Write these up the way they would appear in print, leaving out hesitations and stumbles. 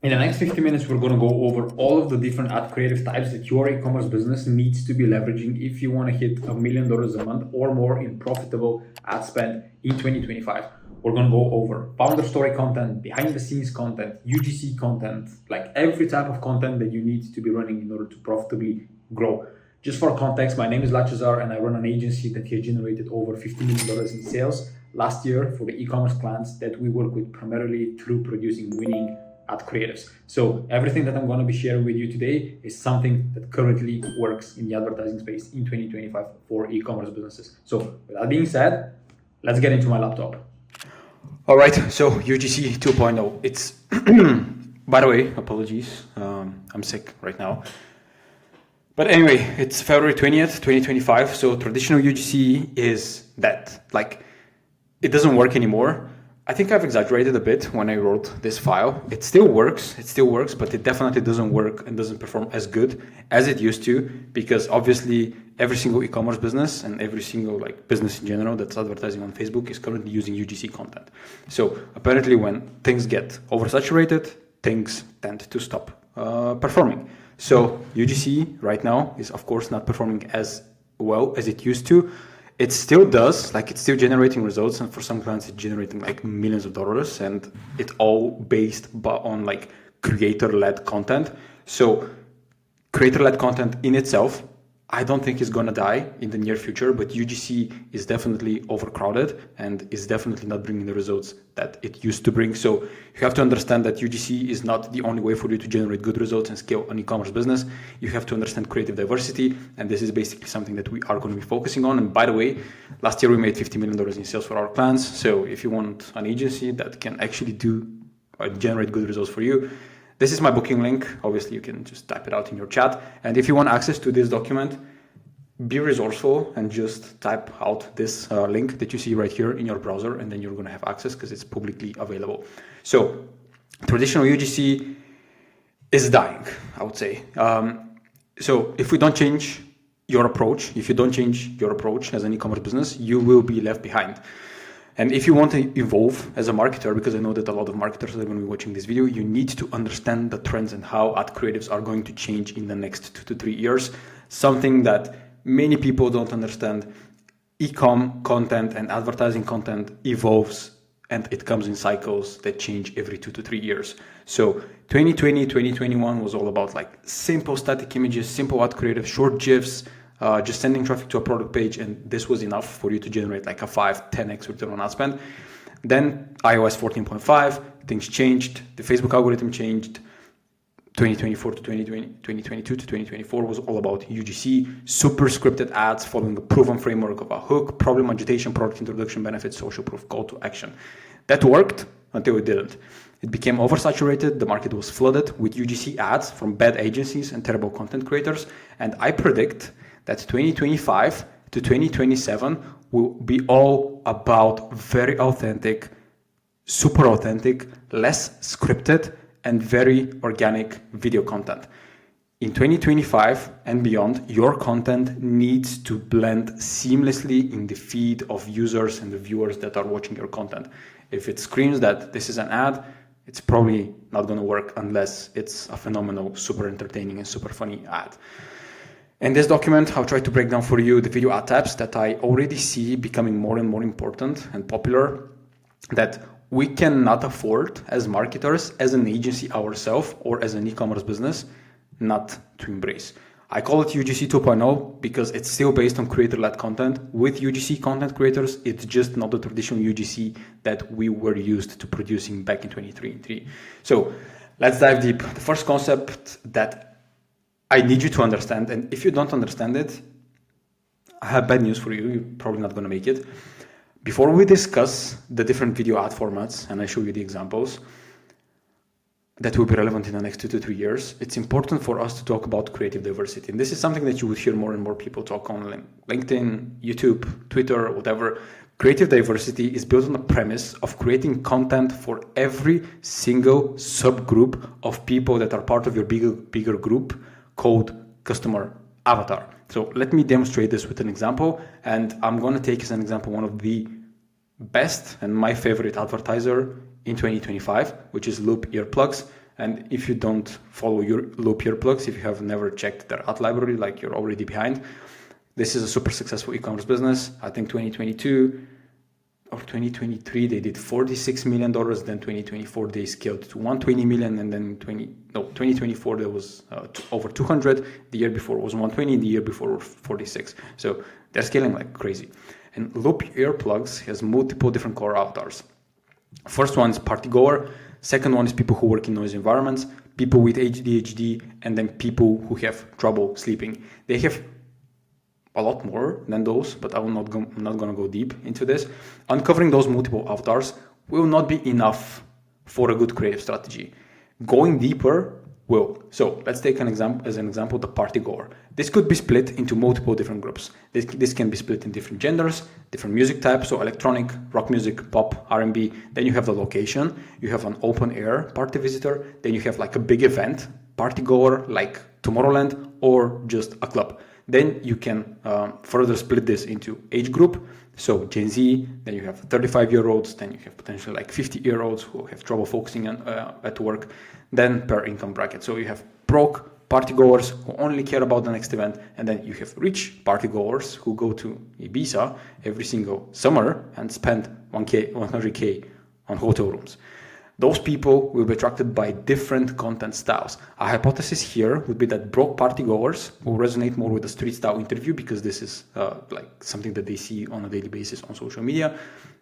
In the next 50 minutes, we're going to go over all of the different ad creative types that your e-commerce business needs to be leveraging if you want to hit $1 million a month or more in profitable ad spend in 2025. We're going to go over founder story content, behind the scenes content, UGC content, like every type of content that you need to be running in order to profitably grow. Just for context, my name is Lachazar and I run an agency that has generated over $50 million in sales last year for the e-commerce clients that we work with primarily through producing winning ad creatives. So everything that I'm going to be sharing with you today is something that currently works in the advertising space in 2025 for e-commerce businesses. So with that being said, let's get into my laptop. All right, so UGC 2.0. It's, by the way, apologies. I'm sick right now. But anyway, it's February 20th, 2025. So traditional UGC is that, like, it doesn't work anymore. I think I've exaggerated a bit when I wrote this file. It still works, but it definitely doesn't work and doesn't perform as good as it used to, because obviously every single e-commerce business and every single business in general that's advertising on Facebook is currently using UGC content. So apparently when things get oversaturated, things tend to stop performing. So UGC right now is of course not performing as well as it used to. It still does, it's still generating results, and for some clients it's generating millions of dollars, and it's all based on creator-led content. So creator-led content in itself, I don't think is gonna die in the near future, but UGC is definitely overcrowded and is definitely not bringing the results that it used to bring. So you have to understand that UGC is not the only way for you to generate good results and scale an e-commerce business. You have to understand creative diversity, and this is basically something that we are going to be focusing on. And by the way, last year we made $50 million in sales for our clients. So if you want an agency that can actually generate good results for you, this is my booking link. Obviously, you can just type it out in your chat. And if you want access to this document, be resourceful and just type out this link that you see right here in your browser, and then you're going to have access because it's publicly available. So traditional UGC is dying, I would say. So if we don't change your approach, if you don't change your approach as an e-commerce business, you will be left behind. And if you want to evolve as a marketer, because I know that a lot of marketers are going to be watching this video, you need to understand the trends and how ad creatives are going to change in the next 2 to 3 years. Something that many people don't understand. E-com content and advertising content evolves, and it comes in cycles that change every 2 to 3 years. So 2020, 2021 was all about simple static images, simple ad creative, short GIFs, just sending traffic to a product page, and this was enough for you to generate a 5-10x return on ad spend. Then iOS 14.5, things changed, the Facebook algorithm changed. 2024 to 2022 to 2024 was all about UGC, super scripted ads following a proven framework of a hook, problem agitation, product introduction, benefits, social proof, call to action. That worked until it didn't. It became oversaturated. The market was flooded with UGC ads from bad agencies and terrible content creators. And I predict that 2025 to 2027 will be all about very authentic, super authentic, less scripted, and very organic video content. In 2025 and beyond, your content needs to blend seamlessly in the feed of users and the viewers that are watching your content. If it screams that this is an ad, it's probably not going to work unless it's a phenomenal, super entertaining and super funny ad. In this document, I'll try to break down for you the video ad types that I already see becoming more and more important and popular, that we cannot afford as marketers, as an agency ourselves, or as an e-commerce business, not to embrace. I call it UGC 2.0 because it's still based on creator-led content with UGC content creators. It's just not the traditional UGC that we were used to producing back in 2023. So let's dive deep. The first concept that I need you to understand, and if you don't understand it, I have bad news for you. You're probably not going to make it. Before we discuss the different video ad formats, and I show you the examples that will be relevant in the next 2 to 3 years, it's important for us to talk about creative diversity. And this is something that you would hear more and more people talk on LinkedIn, YouTube, Twitter, whatever. Creative diversity is built on the premise of creating content for every single subgroup of people that are part of your bigger group called customer avatar. So let me demonstrate this with an example, and I'm going to take as an example one of the best and my favorite advertiser in 2025, which is Loop earplugs. And if you don't follow your Loop earplugs, if you have never checked their ad library, like you're already behind. This is a super successful e-commerce business. I think 2022 or 2023 they did $46 million. Then 2024 they scaled to 120 million, and then 2024 there was over 200. The year before was 120. The year before was 46. So they're scaling like crazy. And Loop earplugs has multiple different core avatars. First one is party goer. Second one is people who work in noisy environments, people with ADHD, and then people who have trouble sleeping. They have a lot more than those, but I'm not going to go deep into this. Uncovering those multiple avatars will not be enough for a good creative strategy. Going deeper will. So let's take an example, the party goer. This could be split into multiple different groups. This can be split in different genders, different music types, so electronic, rock music, pop, R&B. Then you have the location. You have an open air party visitor. Then you have like a big event party goer like Tomorrowland or just a club. Then you can further split this into age group. So Gen Z, then you have 35-year-olds, then you have potentially like 50-year-olds who have trouble focusing at work, then per income bracket. So you have broke partygoers who only care about the next event, and then you have rich partygoers who go to Ibiza every single summer and spend 100K on hotel rooms. Those people will be attracted by different content styles. A hypothesis here would be that broke partygoers will resonate more with the street style interview because this is like something that they see on a daily basis on social media.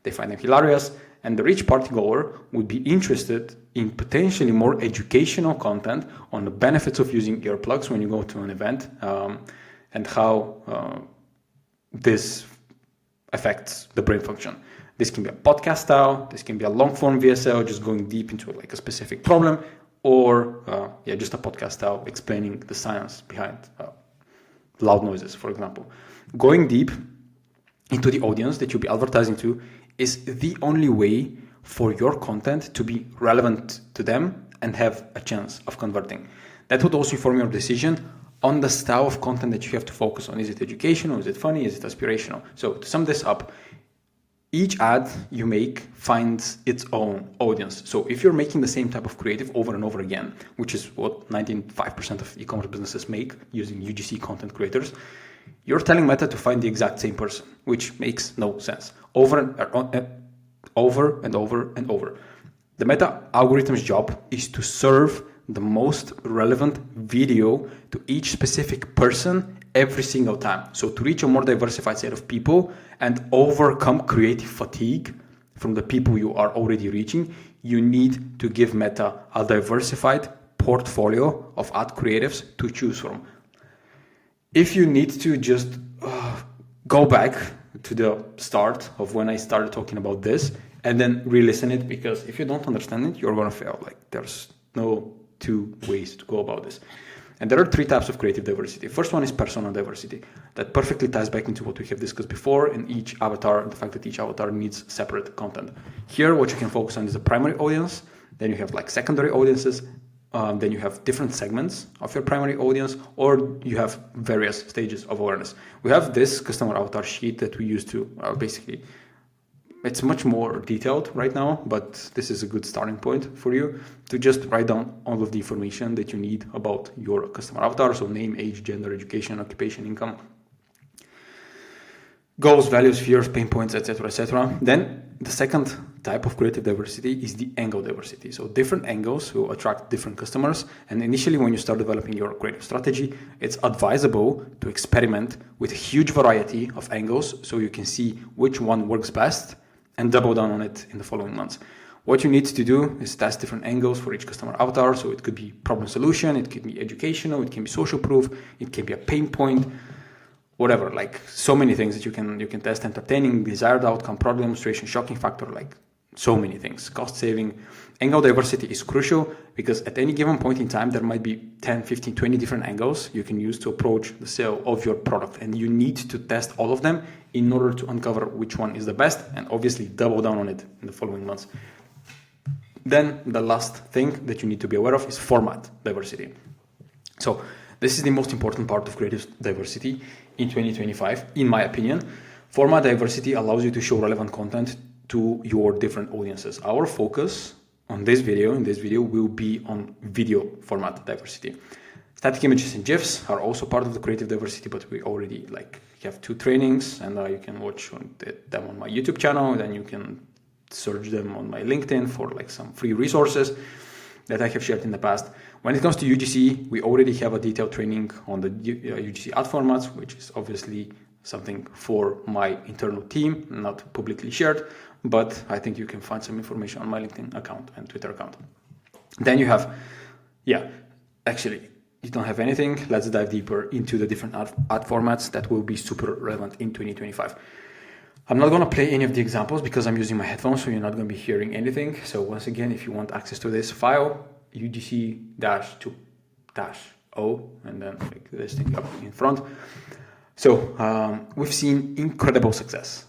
They find them hilarious. And the rich partygoer would be interested in potentially more educational content on the benefits of using earplugs when you go to an event and how this affects the brain function. This can be a podcast style, this can be a long form VSL, just going deep into like a specific problem, or just a podcast style explaining the science behind loud noises, for example. Going deep into the audience that you'll be advertising to is the only way for your content to be relevant to them and have a chance of converting. That would also inform your decision on the style of content that you have to focus on. Is it educational? Is it funny? Is it aspirational? So to sum this up, each ad you make finds its own audience. So if you're making the same type of creative over and over again, which is what 95% of e-commerce businesses make using UGC content creators, you're telling Meta to find the exact same person, which makes no sense. Over and over. The Meta algorithm's job is to serve the most relevant video to each specific person every single time. So to reach a more diversified set of people and overcome creative fatigue from the people you are already reaching, you need to give Meta a diversified portfolio of ad creatives to choose from. If you need to just go back to the start of when I started talking about this and then re-listen it, because if you don't understand it, you're going to fail. Like there's no two ways to go about this. And there are three types of creative diversity. First one is persona diversity. That perfectly ties back into what we have discussed before in each avatar, the fact that each avatar needs separate content. Here, what you can focus on is the primary audience. Then you have like secondary audiences. Then you have different segments of your primary audience, or you have various stages of awareness. We have this customer avatar sheet that we use to basically, it's much more detailed right now, but this is a good starting point for you to just write down all of the information that you need about your customer avatar. So name, age, gender, education, occupation, income, goals, values, fears, pain points, etc., etc. Then the second type of creative diversity is the angle diversity. So different angles will attract different customers. And initially, when you start developing your creative strategy, it's advisable to experiment with a huge variety of angles so you can see which one works best and double down on it in the following months. What you need to do is test different angles for each customer avatar. So it could be problem solution, it could be educational, it can be social proof, it can be a pain point, whatever, like so many things that you can test: entertaining, desired outcome, product demonstration, shocking factor, like so many things, cost saving. Angle diversity is crucial because at any given point in time, there might be 10, 15, 20 different angles you can use to approach the sale of your product. And you need to test all of them in order to uncover which one is the best and obviously double down on it in the following months. Then the last thing that you need to be aware of is format diversity. So this is the most important part of creative diversity in 2025, in my opinion. Format diversity allows you to show relevant content to your different audiences. Our focus in this video will be on video format diversity. Static images and GIFs are also part of the creative diversity, but we already have 2 trainings, and you can watch them on my YouTube channel. Then you can search them on my LinkedIn for some free resources that I have shared in the past. When it comes to UGC, we already have a detailed training on the UGC ad formats, which is obviously something for my internal team, not publicly shared, but I think you can find some information on my LinkedIn account and Twitter account. Then you have, actually, you don't have anything. Let's dive deeper into the different ad formats that will be super relevant in 2025. I'm not going to play any of the examples because I'm using my headphones, so you're not going to be hearing anything. So once again, if you want access to this file, UGC-2-O, and then click this thing up in front. So we've seen incredible success,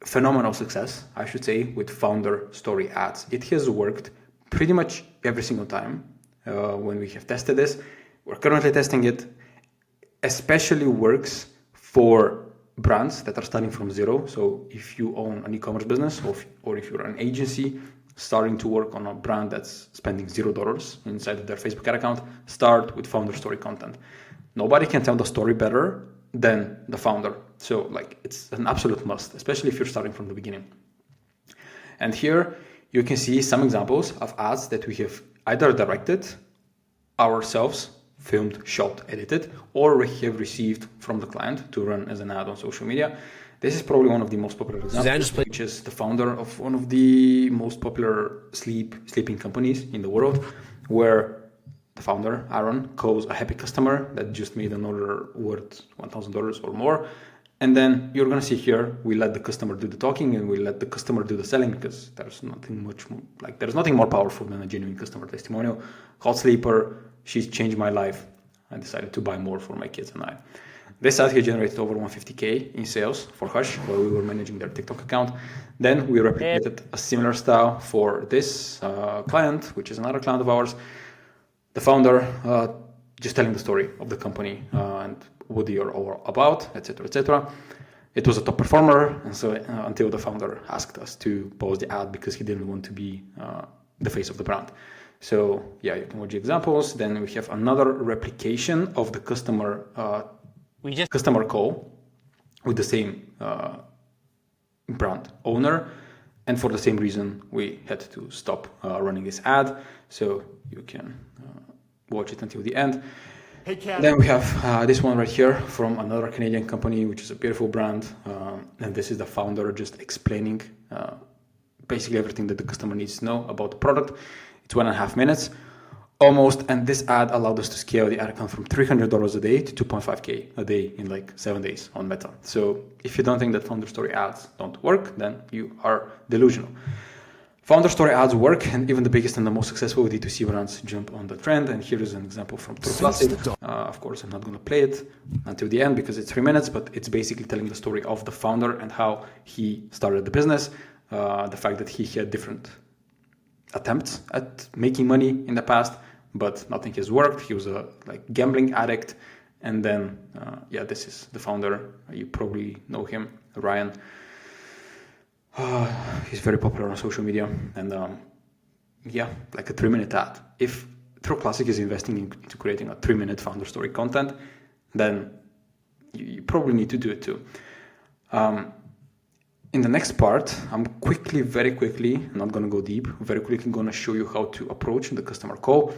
phenomenal success, I should say, with founder story ads. It has worked pretty much every single time when we have tested this. We're currently testing it, especially works for brands that are starting from zero. So if you own an e-commerce business or if you're an agency starting to work on a brand that's spending $0 inside of their Facebook ad account, start with founder story content. Nobody can tell the story better than the founder. So it's an absolute must, especially if you're starting from the beginning. And here you can see some examples of ads that we have either directed ourselves, filmed, shot, edited, or we have received from the client to run as an ad on social media. This is probably one of the most popular examples, which is the founder of one of the most popular sleeping companies in the world, where the founder, Aaron, calls a happy customer that just made an order worth $1,000 or more. And then you're going to see here, we let the customer do the talking and we let the customer do the selling, because there's nothing more powerful than a genuine customer testimonial. Hot sleeper, she's changed my life. I decided to buy more for my kids and I. This ad here generated over 150K in sales for Hush while we were managing their TikTok account. Then we replicated a similar style for this client, which is another client of ours. The founder just telling the story of the company and what they are all about, etc., etc. It was a top performer, and so until the founder asked us to pause the ad because he didn't want to be the face of the brand. So yeah, you can watch the examples. Then we have another replication of the customer call with the same brand owner, and for the same reason we had to stop running this ad. So you can watch it until the end. Then we have this one right here from another Canadian company, which is a beautiful brand. And this is the founder just explaining basically everything that the customer needs to know about the product. It's 1.5 minutes almost. And this ad allowed us to scale the ad account from $300 a day to 2.5K a day in 7 days on Meta. So if you don't think that founder story ads don't work, then you are delusional. Founder story ads work, and even the biggest and the most successful D2C brands jump on the trend. And here is an example from True Classic. Of course, I'm not going to play it until the end because it's 3 minutes, but it's basically telling the story of the founder and how he started the business. The fact that he had different attempts at making money in the past, but nothing has worked. He was a gambling addict. And then, this is the founder. You probably know him, Ryan. He's very popular on social media, and a 3-minute ad. If True Classic is investing into creating a 3-minute founder story content, then you probably need to do it too. In the next part, I'm very quickly, not going to go deep, very quickly going to show you how to approach the customer call.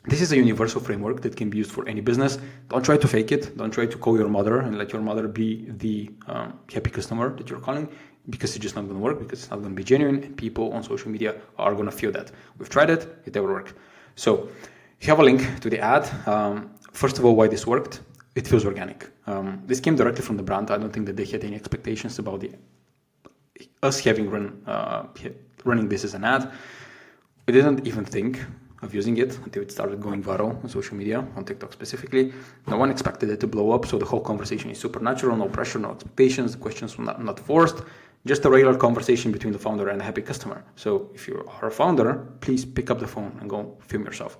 This is a universal framework that can be used for any business. Don't try to fake it. Don't try to call your mother and let your mother be the happy customer that you're calling, because it's just not going to work, because it's not going to be genuine, and people on social media are going to feel that. We've tried it, it never worked. So you have a link to the ad. First of all, why this worked, it feels organic. This came directly from the brand. I don't think that they had any expectations about us having running this as an ad. We didn't even think of using it until it started going viral on social media, on TikTok specifically. No one expected it to blow up, so the whole conversation is super natural, no pressure, no expectations, the questions were not forced, just a regular conversation between the founder and a happy customer. So if you are a founder, please pick up the phone and go film yourself.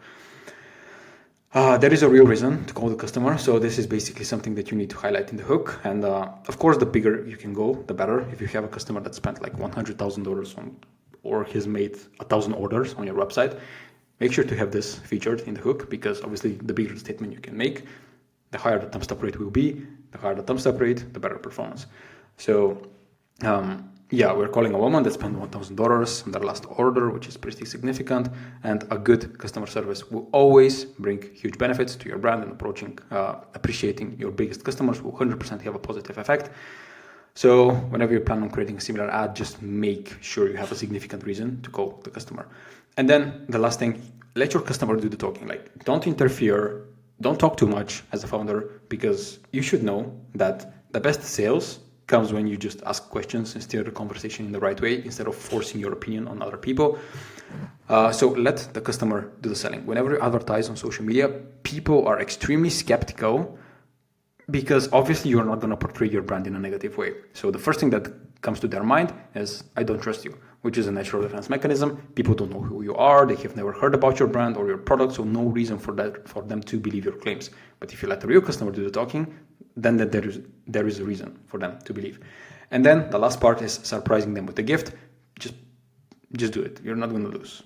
There is a real reason to call the customer, so this is basically something that you need to highlight in the hook. And of course, the bigger you can go, the better. If you have a customer that spent $100,000 on or he's made 1,000 orders on your website, make sure to have this featured in the hook, because obviously the bigger the statement you can make, the higher the thumbs up rate will be. The higher the thumbs up rate, the better performance. So yeah, we're calling a woman that spent $1,000 on their last order, which is pretty significant. And a good customer service will always bring huge benefits to your brand, and appreciating your biggest customers will 100% have a positive effect. So whenever you plan on creating a similar ad, just make sure you have a significant reason to call the customer. And then the last thing, let your customer do the talking. Like, don't interfere, don't talk too much as a founder, because you should know that the best sales comes when you just ask questions and steer the conversation in the right way instead of forcing your opinion on other people. So let the customer do the selling. Whenever you advertise on social media, people are extremely skeptical, because obviously you're not going to portray your brand in a negative way. So the first thing that comes to their mind is, I don't trust you, which is a natural defense mechanism. People don't know who you are. They have never heard about your brand or your product. So no reason for them to believe your claims. But if you let the real customer do the talking, then there is a reason for them to believe. And then the last part is surprising them with a gift. Just do it. You're not going to lose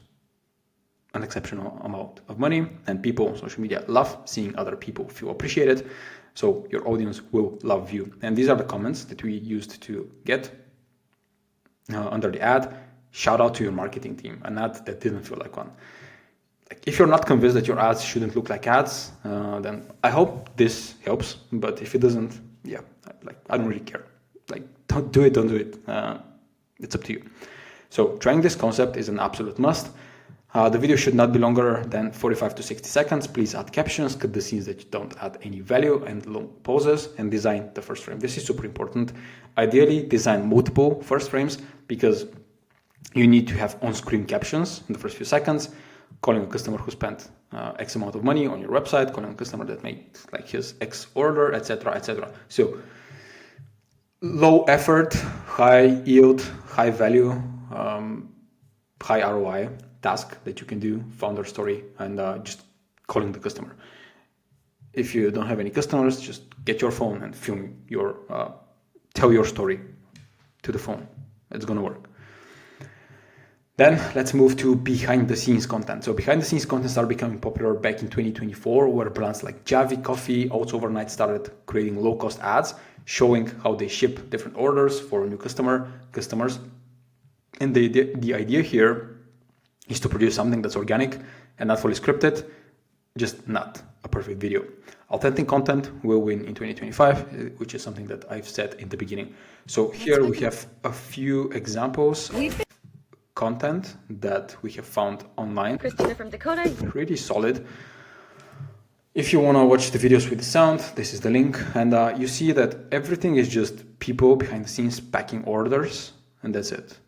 an exceptional amount of money, and people on social media love seeing other people feel appreciated. So your audience will love you. And these are the comments that we used to get under the ad. Shout out to your marketing team. An ad that didn't feel like one. Like, if you're not convinced that your ads shouldn't look like ads, then I hope this helps. But if it doesn't, yeah, I don't really care. Like, don't do it. It's up to you. So trying this concept is an absolute must. The video should not be longer than 45 to 60 seconds. Please add captions, cut the scenes that don't add any value, and long pauses, and design the first frame. This is super important. Ideally, design multiple first frames, because you need to have on-screen captions in the first few seconds, calling a customer who spent X amount of money on your website, calling a customer that made like his X order, etc., etc. So low effort, high yield, high value, high ROI task that you can do, founder story, and just calling the customer. If you don't have any customers, just get your phone and film tell your story to the phone. It's going to work. Then let's move to behind the scenes content. So behind the scenes content started becoming popular back in 2024, where brands like Javi Coffee, Oats Overnight started creating low cost ads showing how they ship different orders for new customers. And the idea here is to produce something that's organic and not fully scripted, just not a perfect video. Authentic content will win in 2025, which is something that I've said in the beginning. So here we have a few examples of content that we have found online. Christina from Dakota. Pretty solid. If you want to watch the videos with the sound, this is the link. And you see that everything is just people behind the scenes packing orders, and that's it.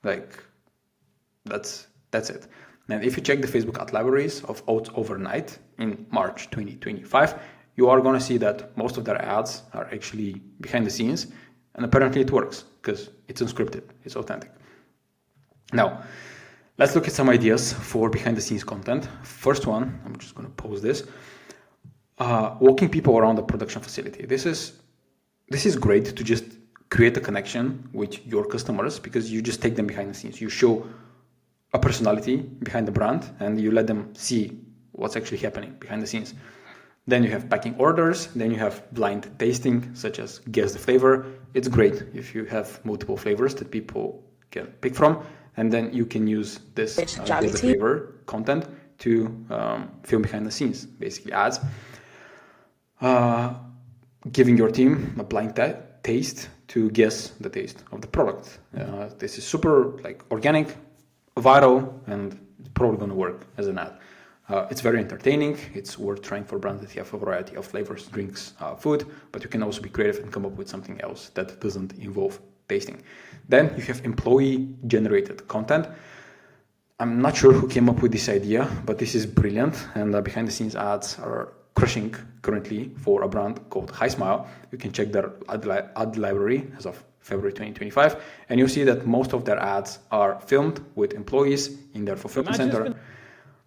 Like, that's it. And if you check the Facebook ad libraries of Oats Overnight in March 2025, you are going to see that most of their ads are actually behind the scenes. And apparently it works because it's unscripted, it's authentic. Now, let's look at some ideas for behind the scenes content. First one, I'm just going to pause this. Walking people around the production facility. This is great to just create a connection with your customers, because you just take them behind the scenes. You show a personality behind the brand and you let them see what's actually happening behind the scenes. Then you have packing orders. Then you have blind tasting, such as guess the flavor. It's great if you have multiple flavors that people can pick from. And then you can use this guess the flavor content to film behind the scenes, basically ads. Giving your team a blind taste to guess the taste of the product. This is super organic, viral, and it's probably going to work as an ad. It's very entertaining. It's worth trying for brands that have a variety of flavors, drinks, food, but you can also be creative and come up with something else that doesn't involve tasting. Then you have employee-generated content. I'm not sure who came up with this idea, but this is brilliant, and behind-the-scenes ads are crushing currently for a brand called High Smile. You can check their ad library as of February 2025, and you'll see that most of their ads are filmed with employees in their fulfillment center,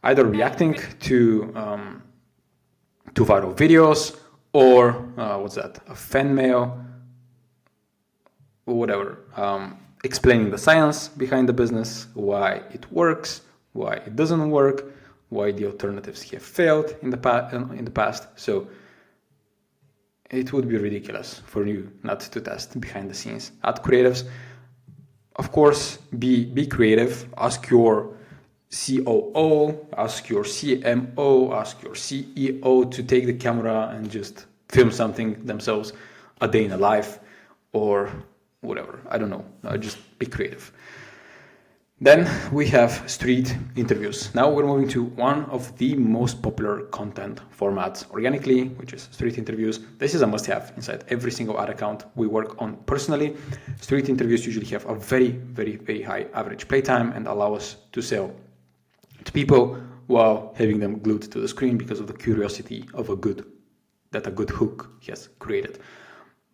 either reacting to viral videos or a fan mail or whatever. explaining the science behind the business, why it works, why it doesn't work, why the alternatives have failed in the past. So it would be ridiculous for you not to test behind the scenes ad creatives. Of course, be creative. Ask your COO, ask your CMO, ask your CEO to take the camera and just film something themselves, a day in a life or whatever. I don't know. Just be creative. Then we have street interviews. Now we're moving to one of the most popular content formats organically, which is street interviews. This is a must-have inside every single ad account we work on personally. Street interviews usually have a very, very, very high average playtime and allow us to sell to people while having them glued to the screen because of the curiosity of a good hook has created.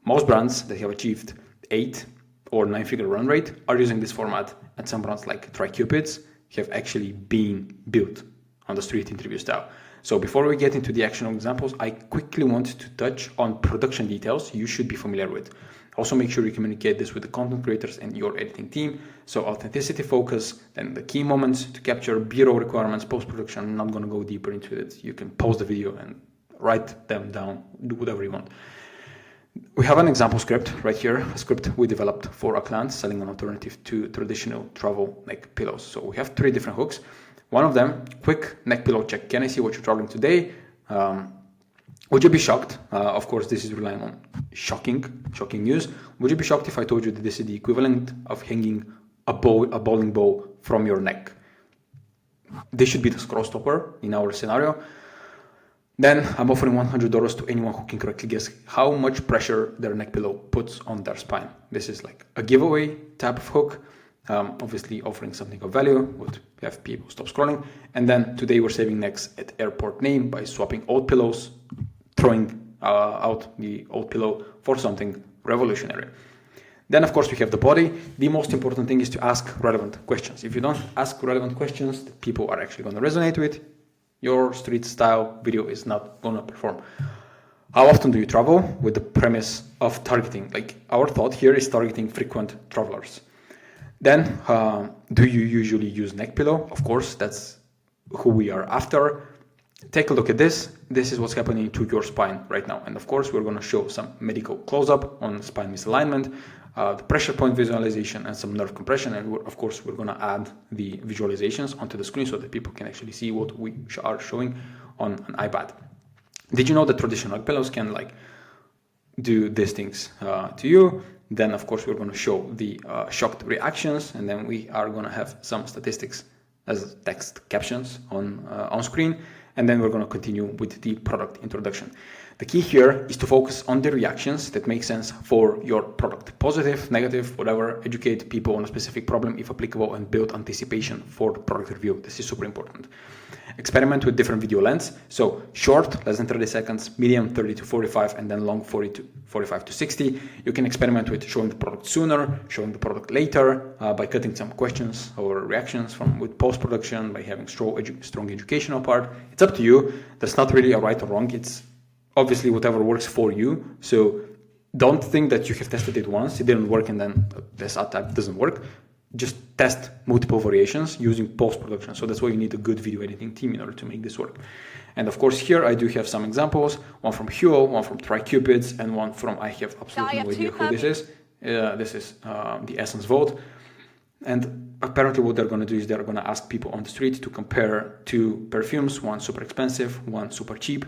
Most brands that have achieved 8 or 9-figure run rate are using this format, and some brands like TriCupids have actually been built on the street interview style. So before we get into the actionable examples, I quickly want to touch on production details you should be familiar with. Also make sure you communicate this with the content creators and your editing team. So authenticity focus, then the key moments to capture, B-roll requirements, post-production. I'm not going to go deeper into it. You can pause the video and write them down, do whatever you want. We have an example script right here, a script we developed for a client selling an alternative to traditional travel neck pillows. So we have 3 different hooks. One of them, quick neck pillow check. Can I see what you're traveling today? Would you be shocked? Of course, this is relying on shocking news. Would you be shocked if I told you that this is the equivalent of hanging a bowling ball from your neck? This should be the scroll stopper in our scenario. Then I'm offering $100 to anyone who can correctly guess how much pressure their neck pillow puts on their spine. This is like a giveaway type of hook. Obviously offering something of value would have people stop scrolling. And then today we're saving necks at airport name by swapping old pillows, throwing out the old pillow for something revolutionary. Then of course we have the body. The most important thing is to ask relevant questions. If you don't ask relevant questions that people are actually going to resonate with, your street style video is not going to perform. How often do you travel? With the premise of targeting. Like our thought here is targeting frequent travelers. Then do you usually use neck pillow? Of course, that's who we are after. Take a look at this. This is what's happening to your spine right now. And of course, we're going to show some medical close-up on spine misalignment, the pressure point visualization, and some nerve compression. And of course, we're going to add the visualizations onto the screen so that people can actually see what we are showing on an iPad. Did you know that traditional pillows can do these things to you? Then, of course, we're going to show the shocked reactions, and then we are going to have some statistics as text captions on screen. And then we're going to continue with the product introduction. The key here is to focus on the reactions that make sense for your product. Positive, negative, whatever, educate people on a specific problem if applicable and build anticipation for the product review. This is super important. Experiment with different video lengths. So short, less than 30 seconds, medium, 30 to 45, and then long, 45 to 60. You can experiment with showing the product sooner, showing the product later, by cutting some questions or reactions with post-production, by having strong educational part. It's up to you. There's not really a right or wrong. It's obviously whatever works for you. So don't think that you have tested it once, it didn't work, and then this ad type doesn't work. Just test multiple variations using post-production. So that's why you need a good video editing team in order to make this work. And of course, here I do have some examples, one from Huel, one from TriCupids, and one from, I have absolutely no idea who this is. This is the Essence Vote. And apparently what they're going to do is they're going to ask people on the street to compare 2 perfumes, one super expensive, one super cheap,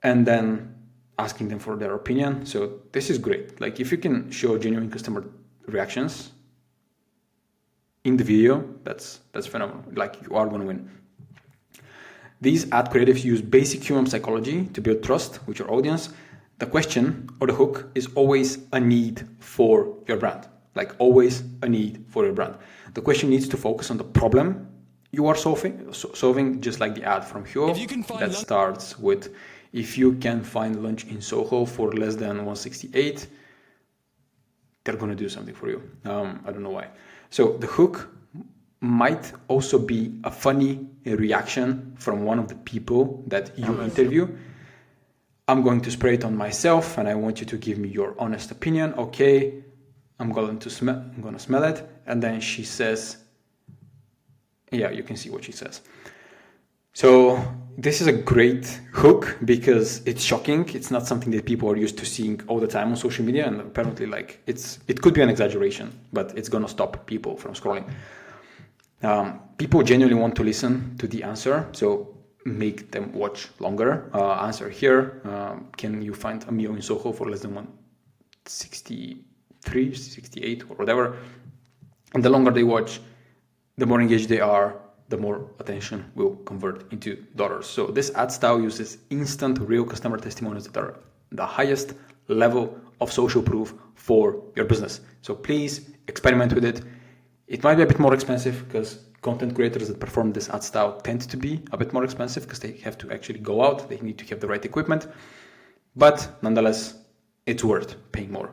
and then asking them for their opinion. So this is great. Like if you can show genuine customer reactions in the video, that's phenomenal. Like you are going to win. These ad creatives use basic human psychology to build trust with your audience. The question or the hook is always a need for your brand. Like always a need for your brand. The question needs to focus on the problem you are solving, just like the ad from Huel that starts with, if you can find lunch in Soho for less than 168, they're going to do something for you. I don't know why. So the hook might also be a funny reaction from one of the people that you interview. I'm going to spray it on myself and I want you to give me your honest opinion. Okay. I'm gonna smell it. And then she says, yeah, you can see what she says. So this is a great hook because it's shocking. It's not something that people are used to seeing all the time on social media, and apparently like it could be an exaggeration, but it's gonna stop people from scrolling. People genuinely want to listen to the answer, so make them watch longer. Answer here, can you find a meal in Soho for less than 163, 68 or whatever? And the longer they watch, the more engaged they are, the more attention will convert into dollars. So this ad style uses instant real customer testimonials that are the highest level of social proof for your business. So please experiment with it. It might be a bit more expensive because content creators that perform this ad style tend to be a bit more expensive because they have to actually go out. They need to have the right equipment, but nonetheless, it's worth paying more.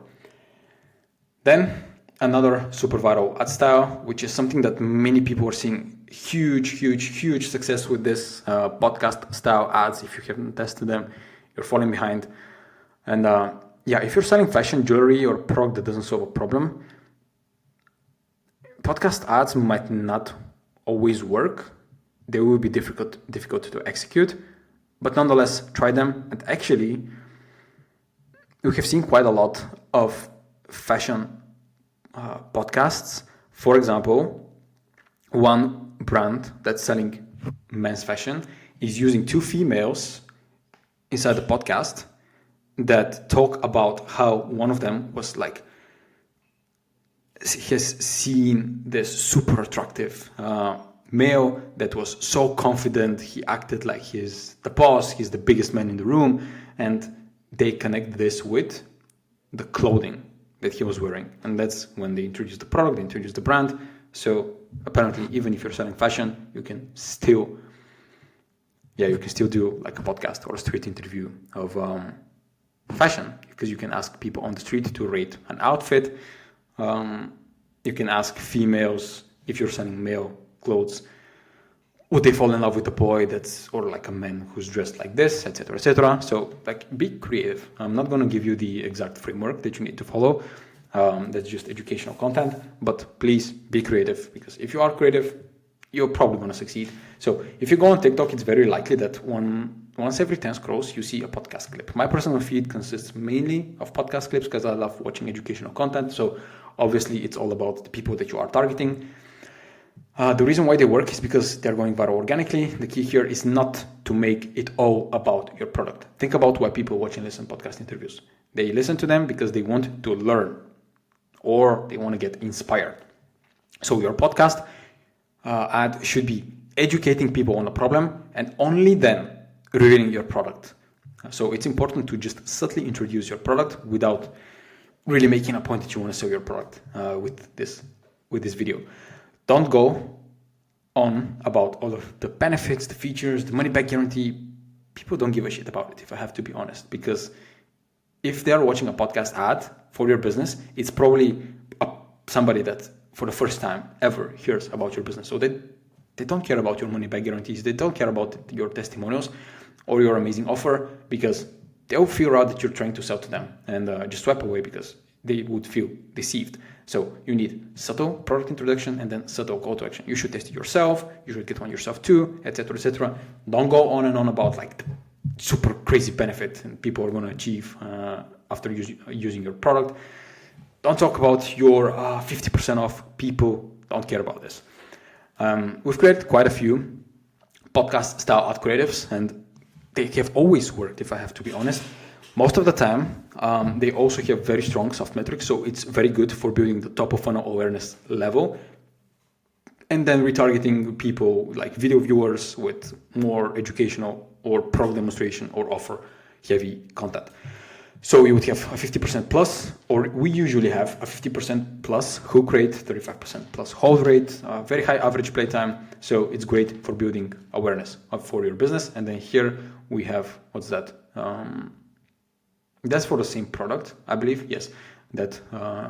Then another super viral ad style, which is something that many people are seeing huge success with this podcast style ads. If you haven't tested them, you're falling behind. And if you're selling fashion, jewelry, or product that doesn't solve a problem, podcast ads might not always work. They will be difficult to execute, but nonetheless, try them. And actually, we have seen quite a lot of fashion podcasts. For example, one brand that's selling men's fashion is using two females inside the podcast that talk about how one of them was like, he has seen this super attractive male that was so confident. He acted like he's the boss, he's the biggest man in the room, and they connect this with the clothing that he was wearing. And that's when they introduced the product, they introduced the brand. So apparently, even if you're selling fashion, you can still do like a podcast or a street interview of fashion, because you can ask people on the street to rate an outfit. You can ask females, if you're selling male clothes, would they fall in love with a boy or like a man who's dressed like this, etc., etc. So like, be creative. I'm not going to give you the exact framework that you need to follow. That's just educational content, but please be creative, because if you are creative, you're probably going to succeed. So if you go on TikTok, it's very likely that once every 10 scrolls, you see a podcast clip. My personal feed consists mainly of podcast clips because I love watching educational content. So obviously, it's all about the people that you are targeting. The reason why they work is because they're going viral organically. The key here is not to make it all about your product. Think about why people watch and listen to podcast interviews. They listen to them because they want to learn or they want to get inspired. So your podcast ad should be educating people on a problem and only then revealing your product. So it's important to just subtly introduce your product without really making a point that you want to sell your product with this video. Don't go on about all of the benefits, the features, the money back guarantee. People don't give a shit about it, if I have to be honest, because if they're watching a podcast ad for your business, it's probably somebody that for the first time ever hears about your business. So they don't care about your money back guarantees. They don't care about your testimonials or your amazing offer, because they'll figure out that you're trying to sell to them and just swipe away because they would feel deceived. So you need subtle product introduction and then subtle call to action. You should test it yourself. You should get one yourself too, etc., etc. Don't go on and on about like the super crazy benefit and people are going to achieve after using your product. Don't talk about your 50% off. People don't care about this. We've created quite a few podcast style ad creatives, and they have always worked, if I have to be honest. Most of the time, they also have very strong soft metrics, so it's very good for building the top of funnel awareness level, and then retargeting people like video viewers with more educational or product demonstration or offer heavy content. So you would have a 50% plus, or we usually have a 50% plus hook rate, 35% plus hold rate, very high average playtime. So it's great for building awareness for your business. And then here we have, what's that? That's for the same product, I believe. Yes, that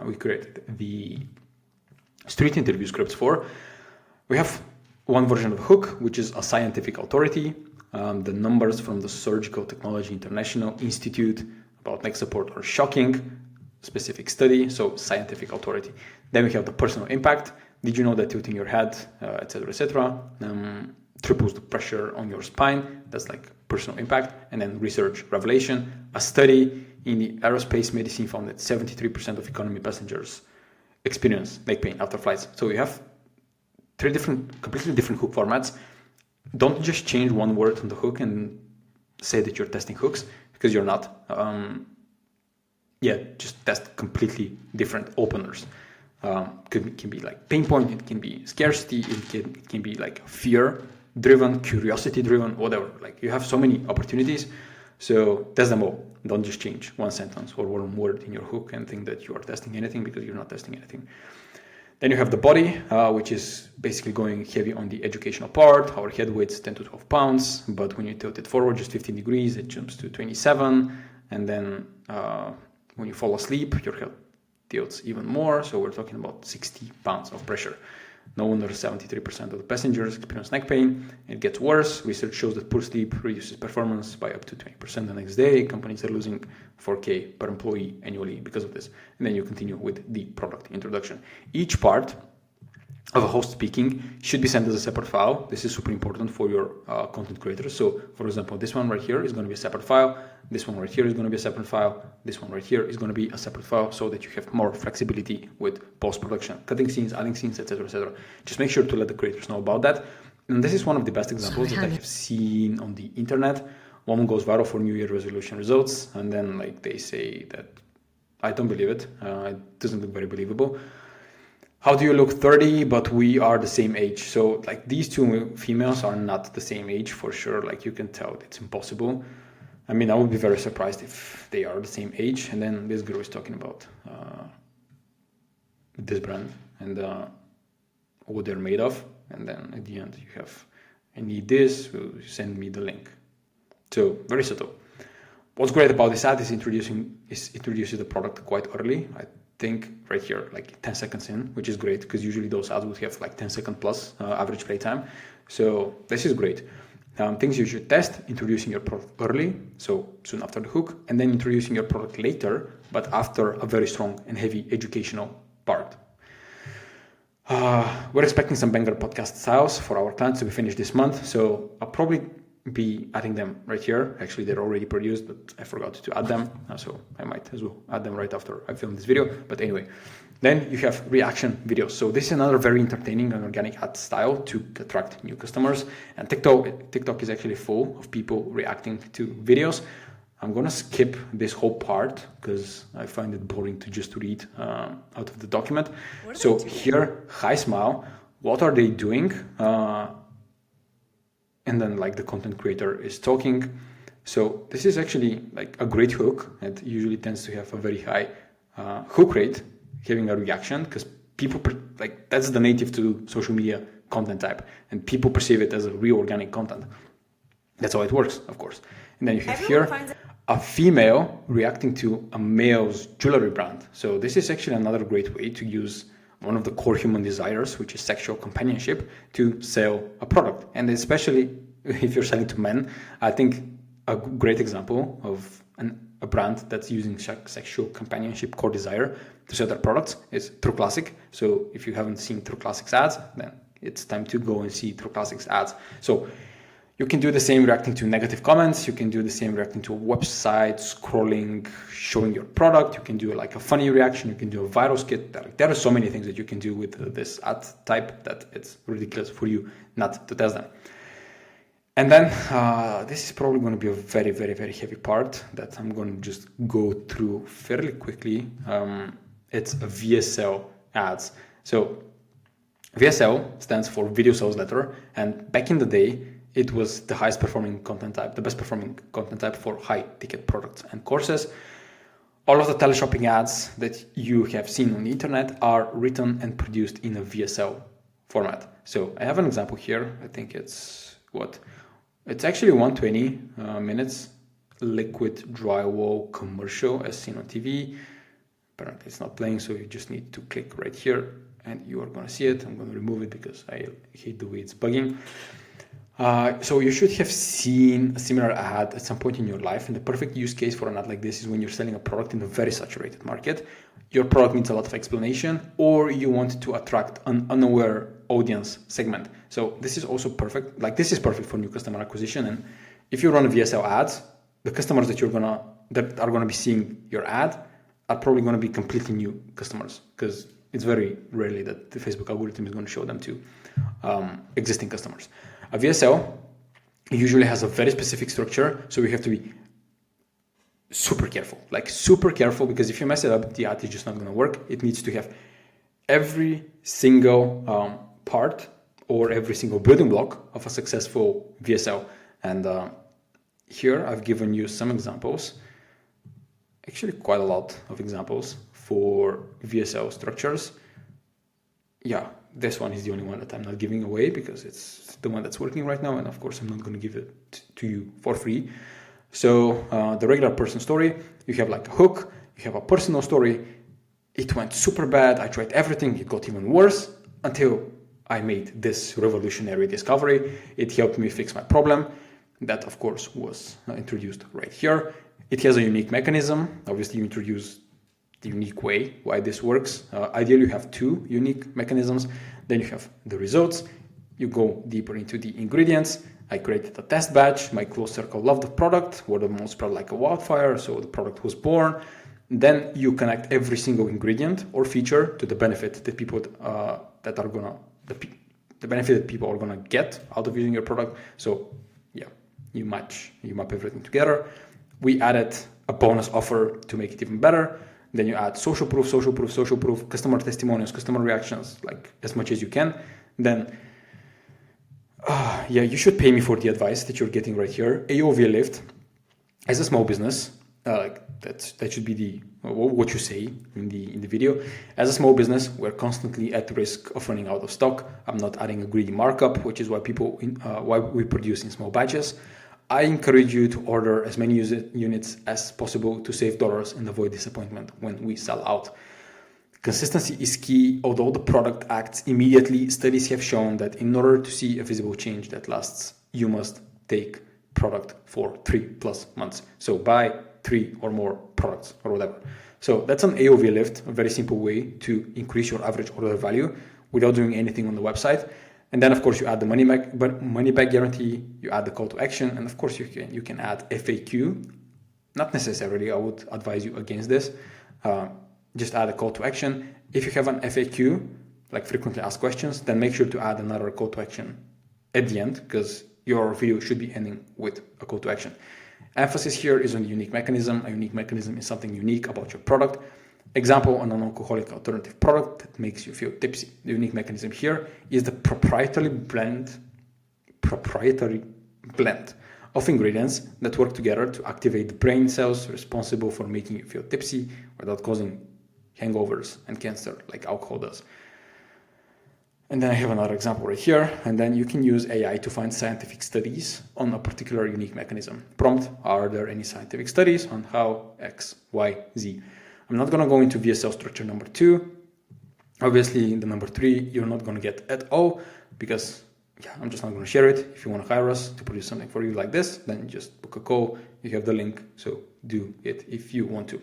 we created the street interview scripts for. We have one version of hook, which is a scientific authority. The numbers from the Surgical Technology International Institute about neck support are shocking. specific study, so scientific authority. Then we have the personal impact. Did you know that tilting your head, etc., triples the pressure on your spine? That's like personal impact. And then research revelation. A study in the aerospace medicine found that 73% of economy passengers experience neck pain after flights. So you have three completely different hook formats. Don't just change one word on the hook and say that you're testing hooks, because you're not. Just test completely different openers. It can be like pain point, it can be scarcity, it can be like fear driven, curiosity driven, whatever. Like you have so many opportunities, so test them all. Don't just change one sentence or one word in your hook and think that you are testing anything, because you're not testing anything. Then you have the body, which is basically going heavy on the educational part. Our head weight's 10 to 12 pounds, but when you tilt it forward just 15 degrees, it jumps to 27. And then when you fall asleep, your head tilts even more. So we're talking about 60 pounds of pressure. No wonder 73% of the passengers experience neck pain. It gets worse. Research shows that poor sleep reduces performance by up to 20% the next day. Companies are losing 4K per employee annually because of this. And then you continue with the product introduction. Each part of a host speaking should be sent as a separate file. This is super important for your content creators. So for example, this one right here is going to be a separate file. This one right here is going to be a separate file. This one right here is going to be a separate file, so that you have more flexibility with post-production, cutting scenes, adding scenes, etc., etc. Just make sure to let the creators know about that. And this is one of the best examples that I have seen on the internet. One goes viral for New Year resolution results, and then like they say that I don't believe it. It doesn't look very believable. How do you look 30, but we are the same age? So like these two females are not the same age for sure. Like you can tell it's impossible. I mean, I would be very surprised if they are the same age. And then this girl is talking about this brand and what they're made of. And then at the end you have, I need this, will you send me the link? So very subtle. What's great about this ad is introduces the product quite early. I think right here, like 10 seconds in, which is great, because usually those ads would have like 10-second plus average play time. So this is great. Things you should test: introducing your product early, so soon after the hook, and then introducing your product later, but after a very strong and heavy educational part. We're expecting some banger podcast styles for our clients to be finished this month, so I'll probably be adding them right here. Actually, they're already produced, but I forgot to add them, so I might as well add them right after I film this video. But anyway, then you have reaction videos. So this is another very entertaining and organic ad style to attract new customers. And TikTok is actually full of people reacting to videos. I'm gonna skip this whole part because I find it boring to just read out of the document. So here, hi smile, what are they doing? And then like the content creator is talking. So this is actually like a great hook. It usually tends to have a very high hook rate, having a reaction, because people like that's the native to social media content type, and people perceive it as a real organic content. That's how it works, of course. And then you have here a female reacting to a male's jewelry brand. So this is actually another great way to use one of the core human desires, which is sexual companionship, to sell a product. And especially if you're selling to men, I think a great example of a brand that's using sexual companionship core desire to sell their products is True Classic. So if you haven't seen True Classic's ads, then it's time to go and see True Classic's ads. So you can do the same reacting to negative comments. You can do the same reacting to a website, scrolling, showing your product. You can do like a funny reaction. You can do a viral skit. There are so many things that you can do with this ad type that it's ridiculous for you not to test them. And then this is probably going to be a very, very, very heavy part that I'm going to just go through fairly quickly. It's a VSL ads. So VSL stands for Video Sales Letter. And back in the day, it was the highest performing content type, the best performing content type for high ticket products and courses. All of the teleshopping ads that you have seen on the internet are written and produced in a VSL format. So I have an example here. I think it's it's actually 120 minutes liquid drywall commercial as seen on TV. Apparently it's not playing, so you just need to click right here and you are going to see it. I'm going to remove it because I hate the way it's bugging. So you should have seen a similar ad at some point in your life. And the perfect use case for an ad like this is when you're selling a product in a very saturated market. Your product needs a lot of explanation, or you want to attract an unaware audience segment. So this is also perfect. Like, this is perfect for new customer acquisition. And if you run VSL ads, the customers that are gonna be seeing your ad are probably gonna be completely new customers, because it's very rarely that the Facebook algorithm is going to show them to existing customers. A VSL usually has a very specific structure, so we have to be super careful, because if you mess it up, the ad is just not going to work. It needs to have every single part or every single building block of a successful VSL. And here I've given you some examples, actually quite a lot of examples for VSL structures. Yeah, this one is the only one that I'm not giving away because it's the one that's working right now, and of course I'm not going to give it to you for free. So the regular person story, you have like a hook, you have a personal story. It went super bad, I tried everything, it got even worse until I made this revolutionary discovery. It helped me fix my problem. That of course was introduced right here. It has a unique mechanism. Obviously you introduce the unique way why this works. Ideally, you have two unique mechanisms. Then you have the results. You go deeper into the ingredients. I created a test batch. My close circle loved the product. Word of mouth spread like a wildfire, so the product was born. Then you connect every single ingredient or feature to the benefit that people the benefit that people are gonna get out of using your product. So yeah, you map everything together. We added a bonus offer to make it even better. Then you add social proof, customer testimonials, customer reactions, like as much as you can. Then, you should pay me for the advice that you're getting right here. AOV lift, as a small business, that should be what you say in the video. As a small business, we're constantly at risk of running out of stock. I'm not adding a greedy markup, which is why why we produce in small batches. I encourage you to order as many units as possible to save dollars and avoid disappointment when we sell out. Consistency is key. Although the product acts immediately, studies have shown that in order to see a visible change that lasts, you must take product for 3+ months. So buy 3 or more products or whatever. So that's an AOV lift, a very simple way to increase your average order value without doing anything on the website. And then, of course, you add the money back guarantee, you add the call to action, and of course, you can add FAQ. Not necessarily, I would advise you against this. Just add a call to action. If you have an FAQ, like frequently asked questions, then make sure to add another call to action at the end, because your video should be ending with a call to action. Emphasis here is on the unique mechanism. A unique mechanism is something unique about your product. Example, a non-alcoholic alternative product that makes you feel tipsy. The unique mechanism here is the proprietary blend of ingredients that work together to activate the brain cells responsible for making you feel tipsy without causing hangovers and cancer like alcohol does. And then I have another example right here. And then you can use AI to find scientific studies on a particular unique mechanism. Prompt, are there any scientific studies on how X, Y, Z? I'm not going to go into VSL structure number 2. Obviously, the number 3, you're not going to get at all because I'm just not going to share it. If you want to hire us to produce something for you like this, then just book a call. You have the link, so do it if you want to.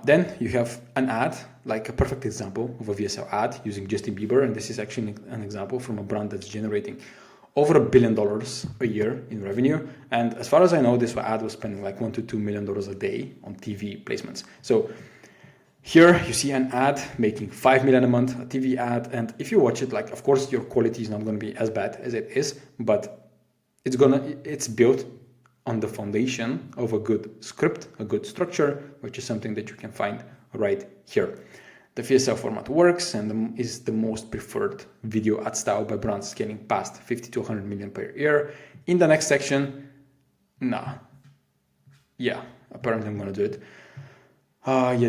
Then you have an ad, like a perfect example of a VSL ad using Justin Bieber. And this is actually an example from a brand that's generating over $1 billion a year in revenue. And as far as I know, this ad was spending like $1 to $2 million a day on TV placements. So here you see an ad making $5 million a month, a TV ad. And if you watch it, like, of course, your quality is not going to be as bad as it is, but it's built on the foundation of a good script, a good structure, which is something that you can find right here. The VSL format works and is the most preferred video ad style by brands scaling past 50 to 100 million per year. In the next section, apparently I'm going to do it.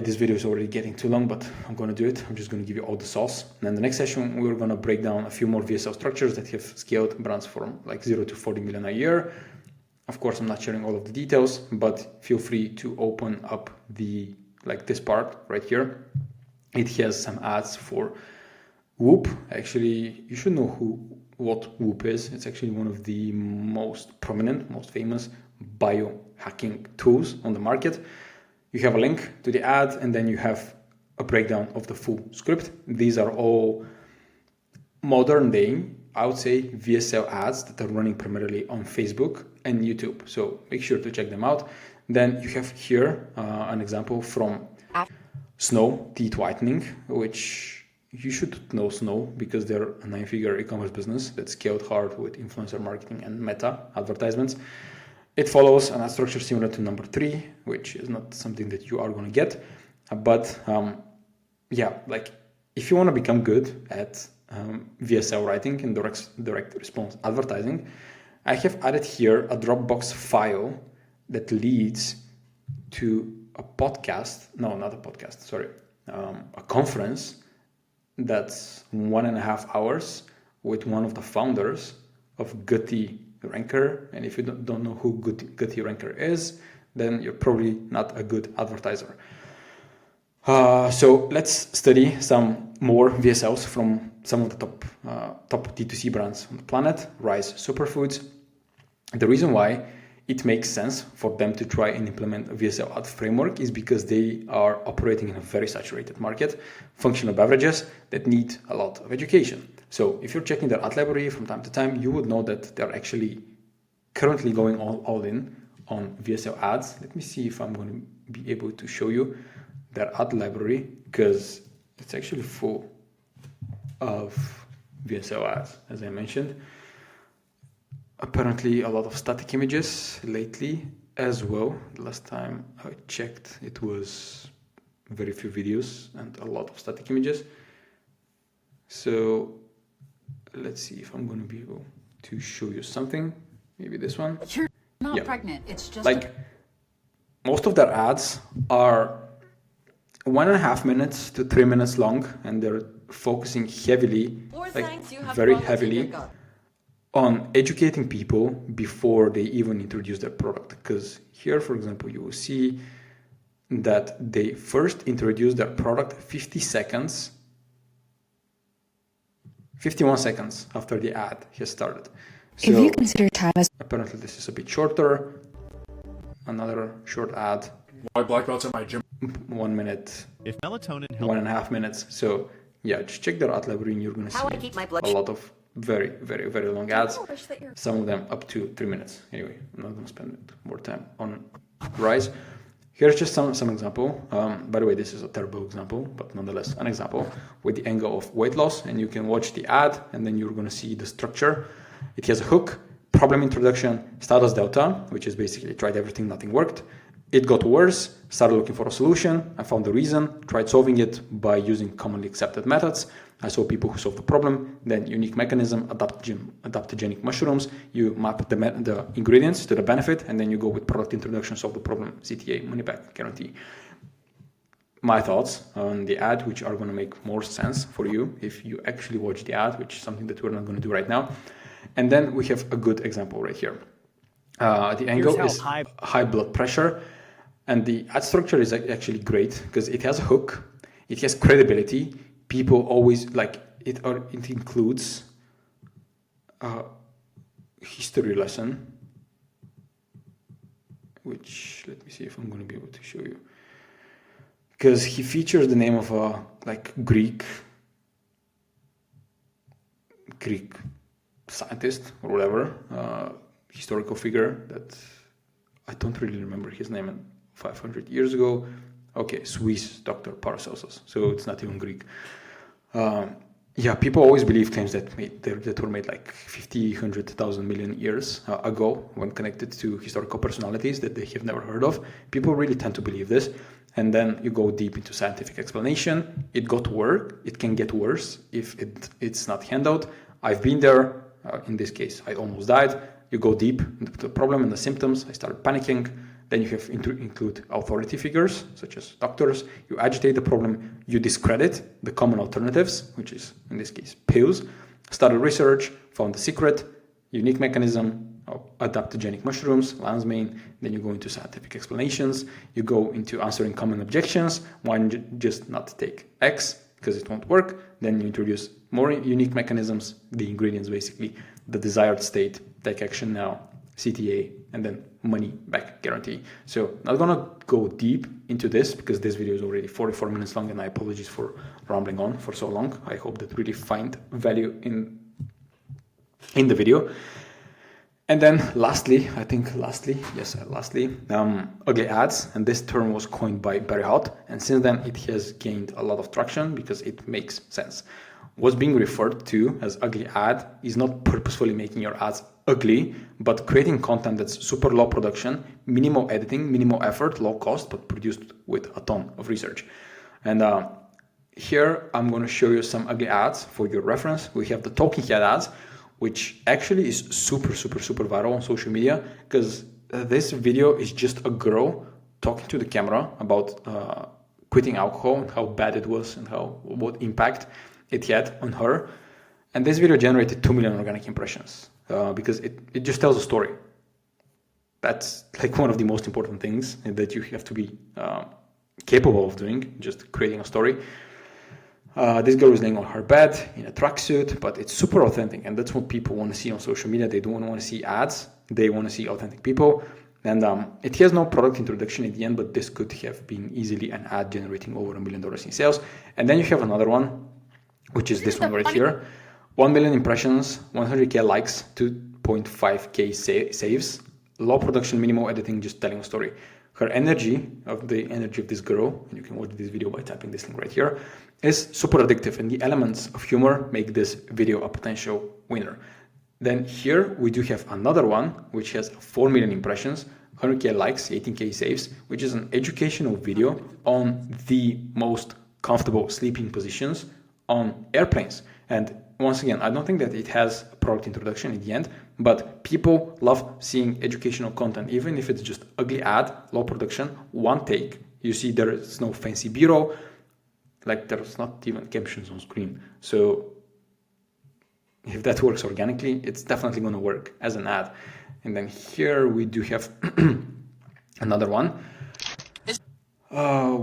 This video is already getting too long, but I'm going to do it. I'm just going to give you all the sauce. And in the next session, we're going to break down a few more VSL structures that have scaled brands from like 0 to 40 million a year. Of course, I'm not sharing all of the details, but feel free to open up this part right here. It has some ads for Whoop. Actually, you should know what Whoop is. It's actually one of the most prominent, most famous biohacking tools on the market. You have a link to the ad, and then you have a breakdown of the full script. These are all modern day, I would say, VSL ads that are running primarily on Facebook and YouTube. So make sure to check them out. Then you have here an example from Snow Teeth Whitening, which you should know Snow because they're a 9-figure e-commerce business that scaled hard with influencer marketing and meta advertisements. It follows an ad structure similar to number 3, which is not something that you are going to get. But like if you want to become good at VSL writing and direct response advertising, I have added here a Dropbox file that leads to a podcast. No, not a podcast, sorry. A conference that's 1.5 hours with one of the founders of Gutty Ranker. And if you don't know who Gutty Ranker is, then you're probably not a good advertiser. So let's study some more VSLs from some of the top D2C brands on the planet, Rise Superfoods. The reason why it makes sense for them to try and implement a VSL ad framework is because they are operating in a very saturated market, functional beverages that need a lot of education. So if you're checking their ad library from time to time, you would know that they're actually currently going all in on VSL ads. Let me see if I'm going to be able to show you their ad library, because it's actually full of VSL ads, as I mentioned. Apparently a lot of static images lately as well. Last time I checked, it was very few videos and a lot of static images. So let's see if I'm going to be able to show you something. Maybe this one. You're not pregnant. It's just like most of their ads are 1.5 minutes to 3 minutes long, and they're focusing heavily, very heavily, on educating people before they even introduce their product. Because here, for example, you will see that they first introduce their product 51 seconds after the ad has started. So if you consider time as apparently this is a bit shorter. Another short ad. Why black belts at my gym? 1 minute. If melatonin 1.5 minutes. So yeah, just check their ad library and you're gonna see a lot of very, very, very long ads. Some of them up to 3 minutes. Anyway, I'm not gonna spend more time on Rise. Here's just some example. By the way, this is a terrible example, but nonetheless an example with the angle of weight loss, and you can watch the ad and then you're gonna see the structure. It has a hook, problem introduction, status delta, which is basically tried everything, nothing worked. It got worse, started looking for a solution. I found the reason, tried solving it by using commonly accepted methods. I saw people who solved the problem. Then unique mechanism, adaptogenic mushrooms. You map the ingredients to the benefit, and then you go with product introduction, solve the problem, CTA, money back guarantee. My thoughts on the ad, which are going to make more sense for you if you actually watch the ad, which is something that we're not going to do right now. And then we have a good example right here. The angle is high blood pressure. And the ad structure is actually great because it has a hook, it has credibility. People always like it, or it includes a history lesson, which let me see if I'm going to be able to show you. Because he features the name of a Greek scientist or whatever, historical figure that I don't really remember his name. And 500 years ago, okay, Swiss doctor Paracelsus. So it's not even Greek. People always believe claims that were made like 50, 100,000 million years ago when connected to historical personalities that they have never heard of. People really tend to believe this. And then you go deep into scientific explanation. It got worse. It can get worse if it's not handled. I've been there. In this case, I almost died. You go deep into the problem and the symptoms. I started panicking. Then you have include authority figures, such as doctors. You agitate the problem. You discredit the common alternatives, which is, in this case, pills. Started research, found the secret, unique mechanism of adaptogenic mushrooms, lion's mane. Then you go into scientific explanations. You go into answering common objections. Why just not take X? because it won't work. Then you introduce more unique mechanisms, the ingredients basically, the desired state, take action now, CTA, and then money back guarantee. So not gonna go deep into this because this video is already 44 minutes long, and I apologize for rambling on for so long. I hope that really find value in the video. And then lastly, ugly ads, and this term was coined by Barry Hott, and since then it has gained a lot of traction because it makes sense. What's being referred to as ugly ad is not purposefully making your ads ugly, but creating content that's super low production, minimal editing, minimal effort, low cost, but produced with a ton of research. And here I'm going to show you some ugly ads for your reference. We have the talking head ads, which actually is super viral on social media, because this video is just a girl talking to the camera about quitting alcohol and how bad it was and what impact it had on her. And this video generated 2 million organic impressions because it just tells a story. That's like one of the most important things that you have to be capable of doing, just creating a story. This girl is laying on her bed in a tracksuit, but it's super authentic, and that's what people want to see on social media. They don't want to see ads, they want to see authentic people. And it has no product introduction at the end, but this could have been easily an ad generating over $1 million in sales. And then you have another one, which is this one right here. 1 million impressions, 100k likes, 2.5k saves, low production, minimal editing, just telling a story. Her energy of this girl, and you can watch this video by tapping this link right here, is super addictive, and the elements of humor make this video a potential winner. Then here we do have another one which has 4 million impressions, 100k likes, 18k saves, which is an educational video on the most comfortable sleeping positions on airplanes. And once again, I don't think that it has a product introduction at the end, but people love seeing educational content, even if it's just ugly ad, low production, one take. You see there is no fancy B-roll, like there's not even captions on screen. So if that works organically, it's definitely going to work as an ad. And then here we do have another one,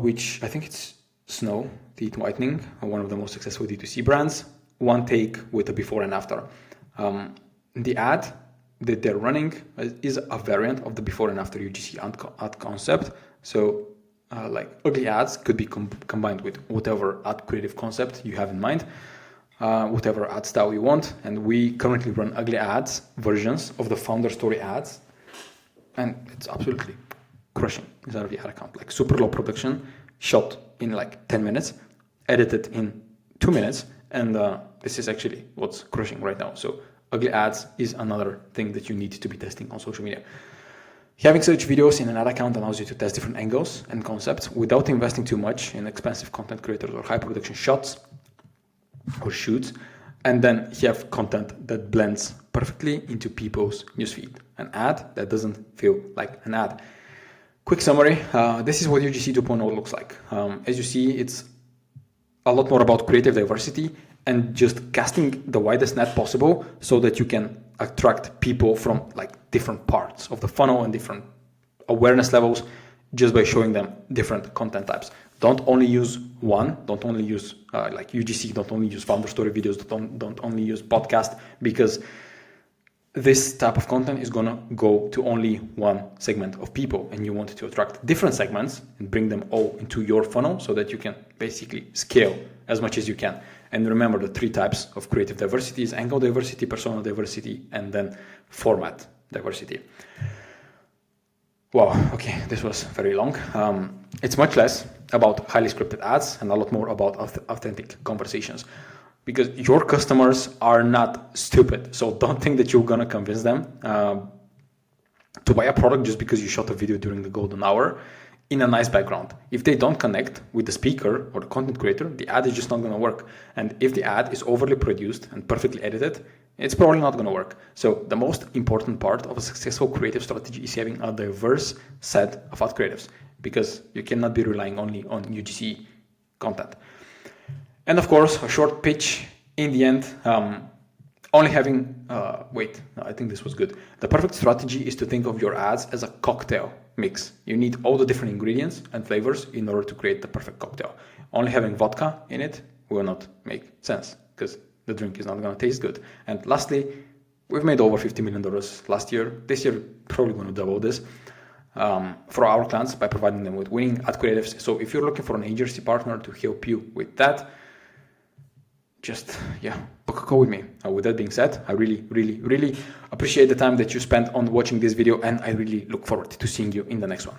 which I think it's Snow Teeth Whitening, one of the most successful D2C brands. One take with a before and after. The ad that they're running is a variant of the before and after UGC ad concept. So like ugly ads could be combined with whatever ad creative concept you have in mind, whatever ad style you want. And we currently run ugly ads versions of the founder story ads, and it's absolutely crushing inside of the ad account. Like super low production, shot in like 10 minutes, edited in 2 minutes, and this is actually what's crushing right now. So ugly ads is another thing that you need to be testing on social media. Having such videos in an ad account allows you to test different angles and concepts without investing too much in expensive content creators or high production shots or shoots, and then you have content that blends perfectly into people's newsfeed. An ad that doesn't feel like an ad. Quick summary, this is what UGC 2.0 looks like. As you see, it's a lot more about creative diversity and just casting the widest net possible so that you can attract people from like different parts of the funnel and different awareness levels just by showing them different content types. Don't only use one, don't only use like UGC, don't only use founder story videos, don't only use podcast, because this type of content is gonna go to only one segment of people, and you want to attract different segments and bring them all into your funnel so that you can basically scale as much as you can. And remember, the 3 types of creative diversity is angle diversity, persona diversity, and then format diversity. Wow, okay, this was very long. It's much less about highly scripted ads and a lot more about authentic conversations, because your customers are not stupid. So don't think that you're gonna convince them to buy a product just because you shot a video during the golden hour in a nice background. If they don't connect with the speaker or the content creator, the ad is just not gonna work. And if the ad is overly produced and perfectly edited, it's probably not gonna work. So the most important part of a successful creative strategy is having a diverse set of ad creatives, because you cannot be relying only on UGC content. And of course, a short pitch in the end, only having, I think this was good. The perfect strategy is to think of your ads as a cocktail mix. You need all the different ingredients and flavors in order to create the perfect cocktail. Only having vodka in it will not make sense because the drink is not going to taste good. And lastly, we've made over $50 million last year. This year, probably going to double this for our clients by providing them with winning ad creatives. So if you're looking for an agency partner to help you with that, just book a call with me. With that being said, I really appreciate the time that you spent on watching this video, and I really look forward to seeing you in the next one.